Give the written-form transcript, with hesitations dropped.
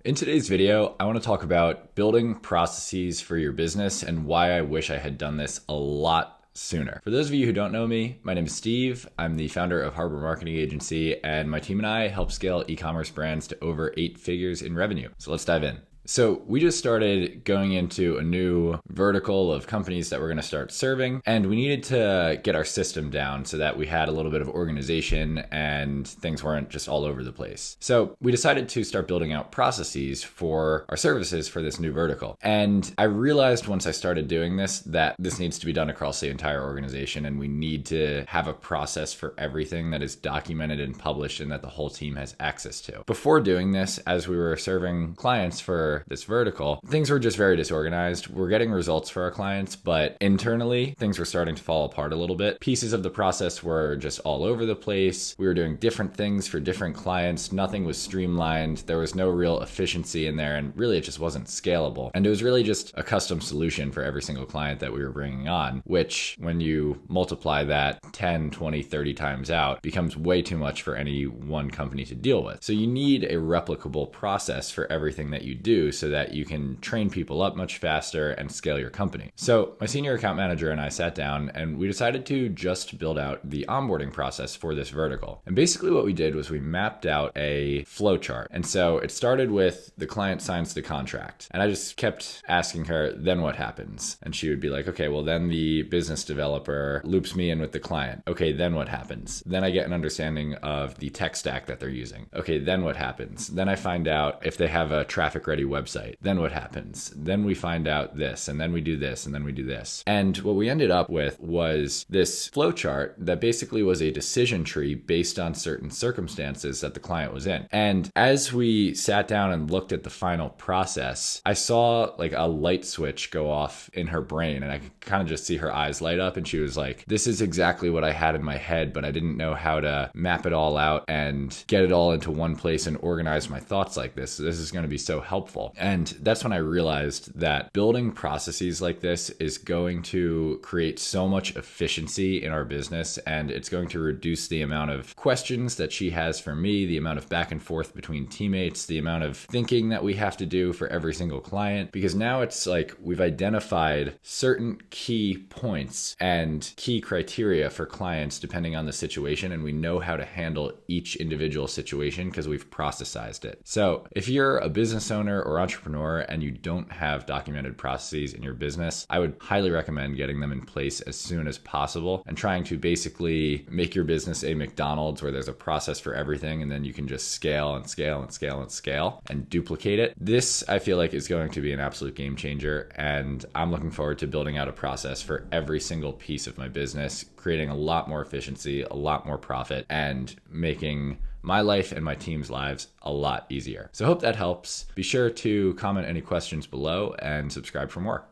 In today's video, I want to talk about building processes for your business and why I wish I had done this a lot sooner. For those of you who don't know me, my name is Steve. I'm the founder of Harbor Marketing Agency, and my team and I help scale e-commerce brands to over 8 figures in revenue. So let's dive in. So we just started going into a new vertical of companies that we're going to start serving, and we needed to get our system down so that we had a little bit of organization and things weren't just all over the place. So we decided to start building out processes for our services for this new vertical. And I realized once I started doing this that this needs to be done across the entire organization, and we need to have a process for everything that is documented and published and that the whole team has access to. Before doing this, as we were serving clients for this vertical, things were just very disorganized. We're getting results for our clients, but internally, things were starting to fall apart a little bit. Pieces of the process were just all over the place. We were doing different things for different clients. Nothing was streamlined. There was no real efficiency in there, and really it just wasn't scalable. And it was really just a custom solution for every single client that we were bringing on, which when you multiply that 10, 20, 30 times out, becomes way too much for any one company to deal with. So you need a replicable process for everything that you do so that you can train people up much faster and scale your company. So my senior account manager and I sat down and we decided to just build out the onboarding process for this vertical. And basically what we did was we mapped out a flow chart. And so it started with the client signs the contract. And I just kept asking her, then what happens? And she would be like, okay, well then the business developer loops me in with the client. Okay, then what happens? Then I get an understanding of the tech stack that they're using. Okay, then what happens? Then I find out if they have a traffic ready website. Then what happens? Then we find out this, and then we do this, and then we do this. And what we ended up with was this flow chart that basically was a decision tree based on certain circumstances that the client was in. And as we sat down and looked at the final process, I saw like a light switch go off in her brain, and I could kind of just see her eyes light up, and she was like, this is exactly what I had in my head, but I didn't know how to map it all out and get it all into one place and organize my thoughts like this. So this is going to be so helpful. And that's when I realized that building processes like this is going to create so much efficiency in our business, and it's going to reduce the amount of questions that she has for me, the amount of back and forth between teammates, the amount of thinking that we have to do for every single client, because now it's like we've identified certain key points and key criteria for clients depending on the situation, and we know how to handle each individual situation because we've processized it. So if you're a business owner or entrepreneur and you don't have documented processes in your business, I would highly recommend getting them in place as soon as possible and trying to basically make your business a McDonald's where there's a process for everything, and then you can just scale and scale and scale and scale and duplicate it. This, I feel like, is going to be an absolute game changer, and I'm looking forward to building out a process for every single piece of my business, creating a lot more efficiency, a lot more profit, and making my life and my team's lives a lot easier. So I hope that helps. Be sure to comment any questions below and subscribe for more.